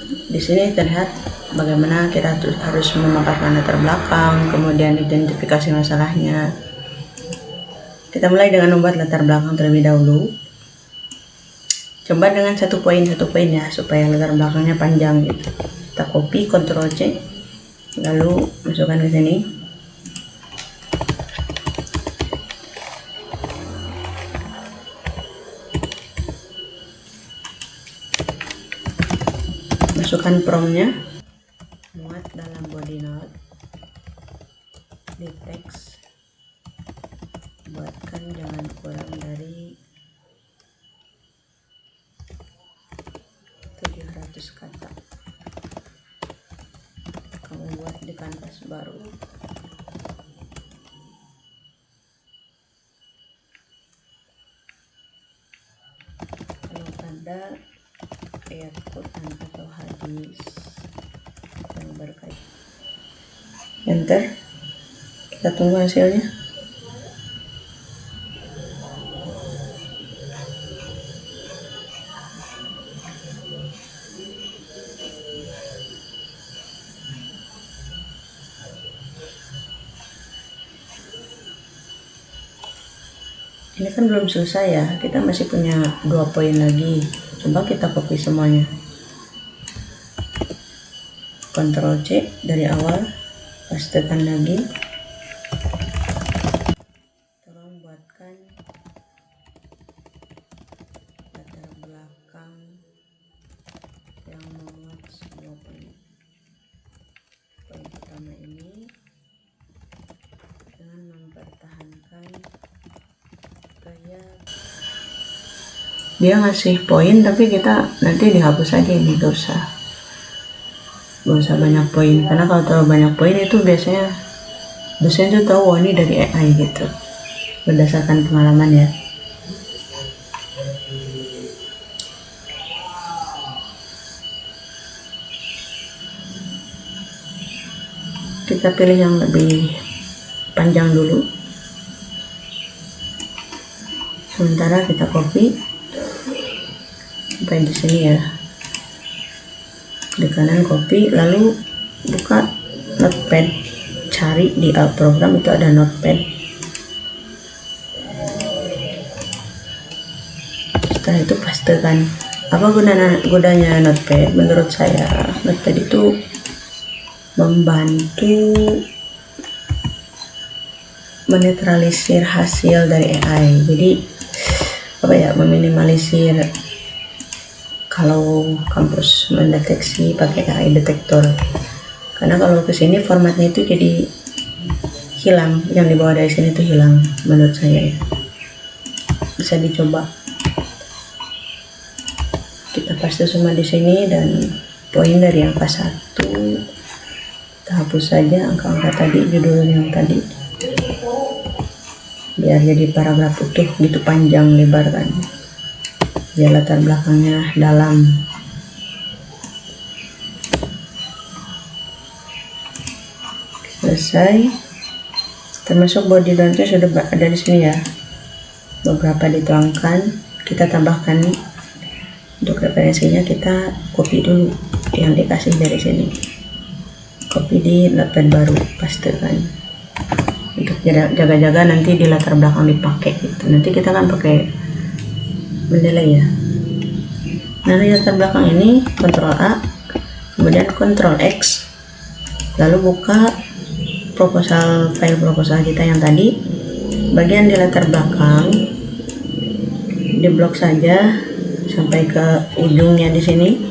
Di sini terlihat bagaimana kita harus memaparkan latar belakang, kemudian identifikasi masalahnya. Kita mulai dengan membuat latar belakang terlebih dahulu. Coba dengan satu poin ya, supaya latar belakangnya panjang gitu. Kita copy, Ctrl C, lalu masukkan ke sini. Masukkan promptnya, muat dalam body note, di teks, buatkan jangan kurang dari 700 kata. Kamu buat di kanvas baru. Kalau ada ayat Quran atau hadis yang berkaitan, enter. Kita tunggu hasilnya. Ini kan belum selesai ya, kita masih punya 2 poin lagi. Coba kita copy semuanya. Ctrl C dari awal, pastekan lagi. Tolong buatkan latar belakang yang memuat semua poin. Poin pertama ini dengan mempertahankan gaya. Dia ngasih poin tapi kita nanti dihapus aja ini, gak usah banyak poin, karena kalau terlalu banyak poin itu biasanya dosen tuh tahu, ini dari AI gitu, berdasarkan pengalaman ya. Kita pilih yang lebih panjang dulu, sementara kita copy sampai di sini ya. Di kanan copy, lalu buka notepad, cari di program itu ada notepad. Setelah itu pastekan. Apa gunanya notepad? Menurut saya notepad itu membantu menetralisir hasil dari AI. Jadi meminimalisir kalau kampus mendeteksi pakai AI detektor, karena kalau kesini formatnya itu jadi hilang, yang dibawa dari sini itu hilang menurut saya ya. Bisa dicoba. Kita paste semua di sini, dan poin dari angka 1 kita hapus saja, angka-angka tadi, judul yang tadi, biar jadi paragraf utuh gitu, panjang lebar kan, biar latar belakangnya dalam. Selesai, termasuk body down-nya sudah ada di sini ya, beberapa dituangkan. Kita tambahkan untuk referensinya, kita copy dulu yang dikasih dari sini, copy di notepad baru, pastekan untuk jaga-jaga nanti di latar belakang dipakai gitu. Nanti kita kan pakai menilai ya. Nah, di latar belakang ini Ctrl A, kemudian Ctrl X, lalu buka file proposal kita yang tadi. Bagian di latar belakang diblok saja sampai ke ujungnya di sini,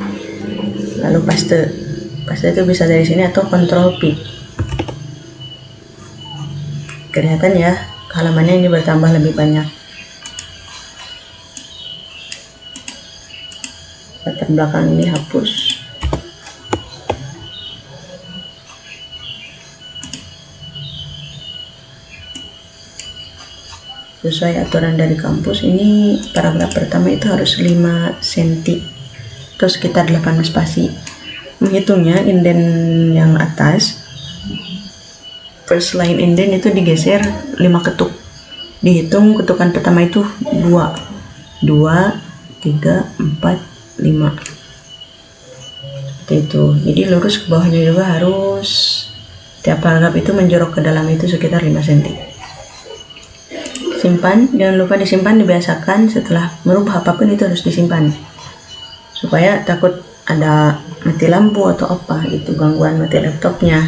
lalu paste itu bisa dari sini atau Ctrl P. Kelihatan ya, halamannya ini bertambah lebih banyak. Latar belakang ini hapus. Sesuai aturan dari kampus, ini paragraf pertama itu harus 5 cm, terus sekitar 8 spasi. Menghitungnya, indent yang atas, first line indent itu digeser 5 ketuk. Dihitung ketukan pertama itu 2, 3, 4, 5. seperti itu. Jadi lurus ke bawahnya juga harus, tiap paragraf itu menjorok ke dalam itu sekitar 5 cm. Simpan, jangan lupa disimpan, dibiasakan. Setelah merubah apapun itu harus disimpan, supaya takut ada mati lampu atau apa gitu, gangguan mati laptopnya.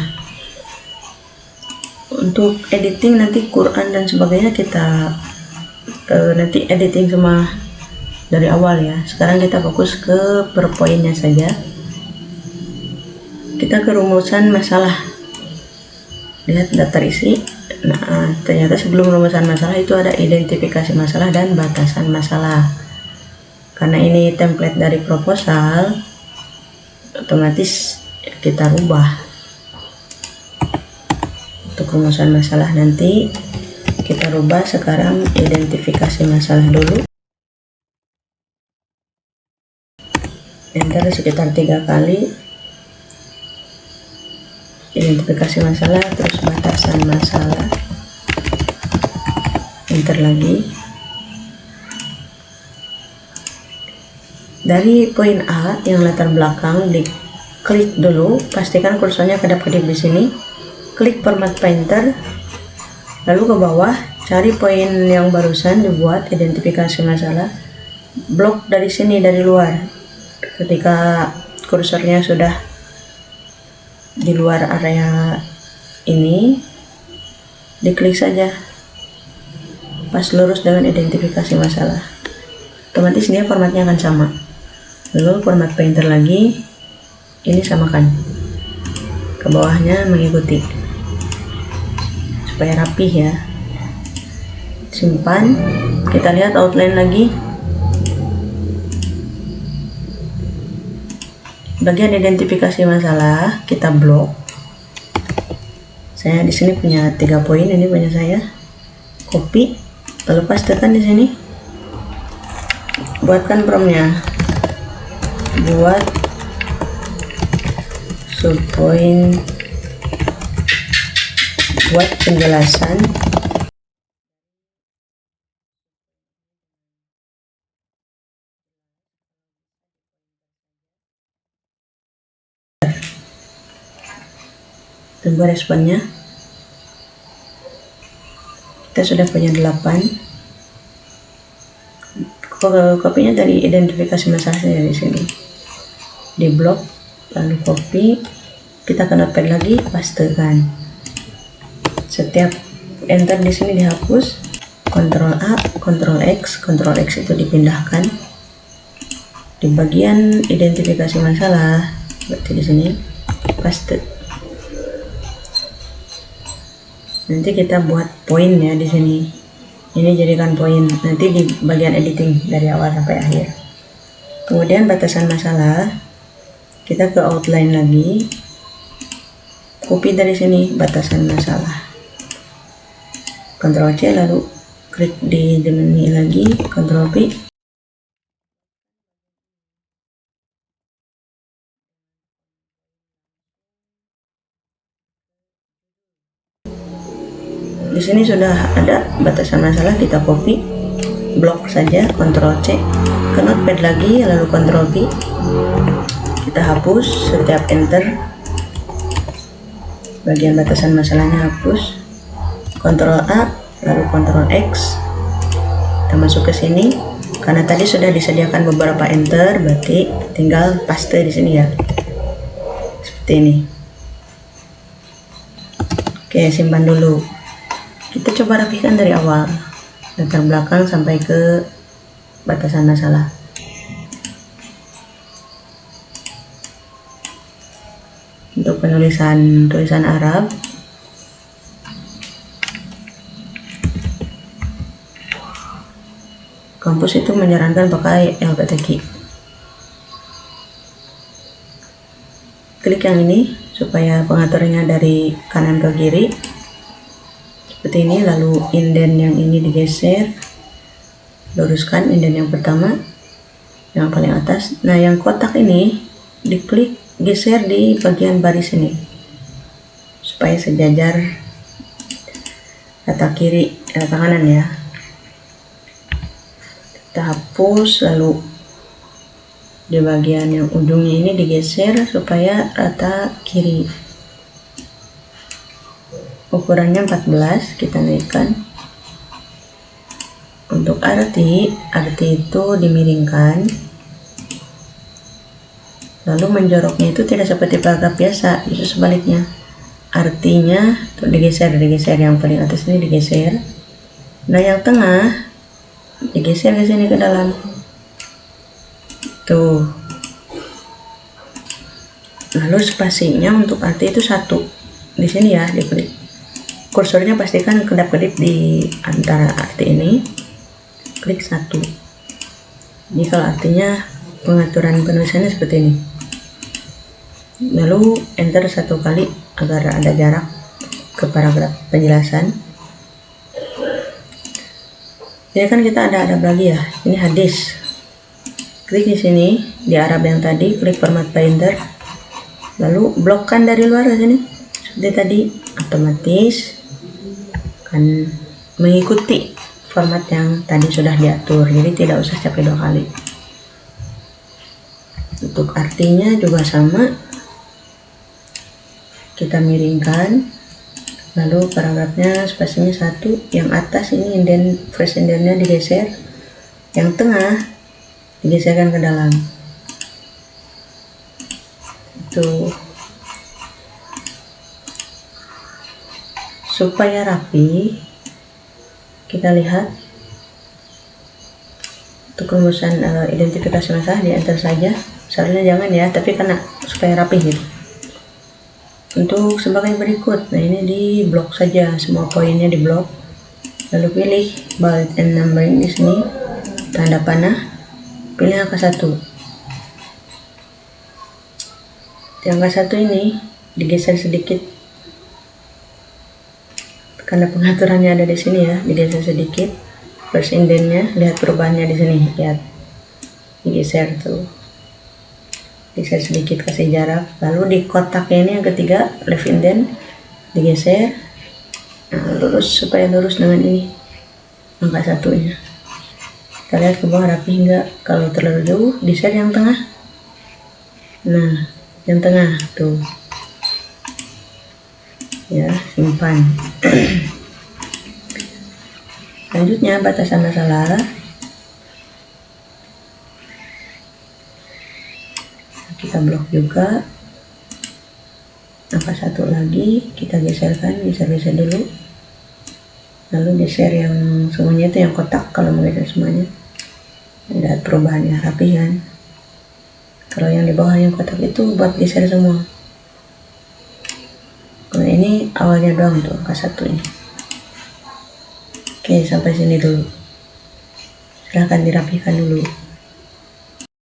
Untuk editing nanti Quran dan sebagainya kita nanti editing semua dari awal ya. Sekarang kita fokus ke per poinnya saja. Kita ke rumusan masalah, lihat daftar isi. Nah, ternyata sebelum rumusan masalah itu ada identifikasi masalah dan batasan masalah. Karena ini template dari proposal, otomatis kita rubah. Untuk rumusan masalah nanti kita rubah, sekarang identifikasi masalah dulu. Enter sekitar 3 kali. Identifikasi masalah, terus batasan masalah. Enter lagi. Dari poin A yang latar belakang, diklik dulu, pastikan kursornya kedap-kedip di sini. Klik format painter, lalu ke bawah cari poin yang barusan dibuat, identifikasi masalah. Blok dari sini, dari luar. Ketika kursornya sudah di luar area ini, diklik saja pas lurus dengan identifikasi masalah, otomatis dia formatnya akan sama. Lalu format painter lagi, ini samakan ke bawahnya, mengikuti supaya rapih ya. Simpan, kita lihat outline lagi. Bagian identifikasi masalah kita blok. Saya di sini punya 3 poin, ini punya saya. Copy, lalu pastekan di sini. Buatkan promnya. Buat subpoin, buat penjelasan tunggu responnya. Kita sudah punya 8. Kopinya dari identifikasi masalahnya di sini, di blok, lalu copy, kita ke notepad lagi, pastekan. Setiap enter di sini dihapus, Ctrl A, Ctrl X, Ctrl X itu dipindahkan di bagian identifikasi masalah, berarti di sini paste. Nanti kita buat poin ya di sini. Ini jadikan poin nanti di bagian editing dari awal sampai akhir. Kemudian batasan masalah, kita ke outline lagi, copy dari sini batasan masalah, Ctrl C, lalu klik di Gemini lagi, Ctrl V. Di sini sudah ada batasan masalah, kita copy, blok saja, Ctrl C, ke notepad lagi, lalu Ctrl V, kita hapus. Setiap enter bagian batasan masalahnya hapus, Ctrl A, lalu Ctrl X, kita masuk ke sini. Karena tadi sudah disediakan beberapa enter, berarti tinggal paste di sini ya, seperti ini. Oke, simpan dulu. Kita coba rapikan dari awal, latar belakang sampai ke batasan masalah. Untuk tulisan Arab, kampus itu menyarankan pakai LPTQ. Klik yang ini supaya pengaturannya dari kanan ke kiri. Seperti ini, lalu indent yang ini digeser, luruskan indent yang pertama, yang paling atas. Nah, yang kotak ini diklik, geser di bagian baris ini, supaya sejajar kata kiri, kata kanan ya. Kita hapus, lalu di bagian yang ujungnya ini digeser supaya rata kiri. Ukurannya 14, kita naikkan. Untuk arti itu dimiringkan, lalu menjoroknya itu tidak seperti paragraf biasa, justru sebaliknya. Artinya tuh digeser yang paling atas ini digeser. Nah, yang tengah digeser ke sini ke dalam. Tuh. Lalu spasinya untuk arti itu 1. Di sini ya, diklik. Kursornya pastikan kedap-kedip di antara arti ini. Klik 1. Ini kalau artinya pengaturan penulisannya seperti ini. Lalu enter 1 kali agar ada jarak ke paragraf penjelasan. Ini kan kita ada Arab lagi ya. Ini hadis. Klik di sini di Arab yang tadi, klik format binder. Lalu blokkan dari luar ke sini. Seperti tadi, otomatis akan mengikuti format yang tadi sudah diatur, jadi tidak usah capek 2 kali. Untuk artinya juga sama, kita miringkan, lalu paragrafnya spasinya 1, yang atas ini first indennya digeser, yang tengah digeserkan ke dalam. Itu supaya rapi, kita lihat untuk rumusan identifikasi masalah di enter saja. Seharusnya jangan ya, tapi karena supaya rapi gitu. Untuk sebagai berikut, nah ini di blok saja, semua poinnya di blok. Lalu pilih bullet and numbering di sini, tanda panah, pilih angka 1. Di angka 1 ini digeser sedikit. Karena pengaturannya ada di sini ya, digeser sedikit. First indennya, lihat perubahannya di sini, lihat. Digeser tuh. Geser sedikit, kasih jarak. Lalu di kotaknya ini yang ketiga, left indent, digeser. Nah, lurus supaya lurus dengan ini angka 1-nya. Kita lihat ke bawah rapi enggak. Kalau terlalu jauh, di-share yang tengah. Nah, yang tengah tuh. Ya, simpan. Selanjutnya batasan masalah. Kita blok juga. Angka 1 lagi kita geserkan, geser dulu. Lalu geser yang semuanya itu yang kotak, kalau mau geser semuanya. Ada perubahannya rapi kan. Kalau yang di bawah yang kotak itu buat geser semua. Kalau ini awalnya doang tuh angka 1 ini. Oke, sampai sini dulu. Silahkan dirapikan dulu.